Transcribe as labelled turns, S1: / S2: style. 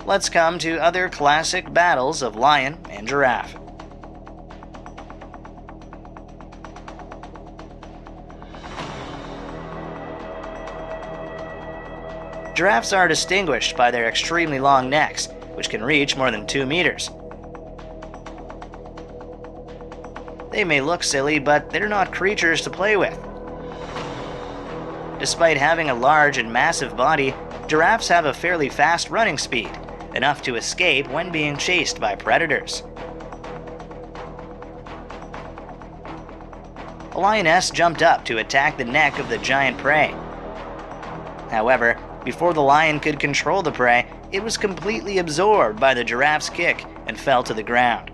S1: Let's come to other classic battles of lion and giraffe. Giraffes are distinguished by their extremely long necks, which can reach more than 2 meters. They may look silly, but they're not creatures to play with. Despite having a large and massive body, giraffes have a fairly fast running speed, enough to escape when being chased by predators. A lioness jumped up to attack the neck of the giant prey. However, before the lion could control the prey, it was completely absorbed by the giraffe's kick and fell to the ground.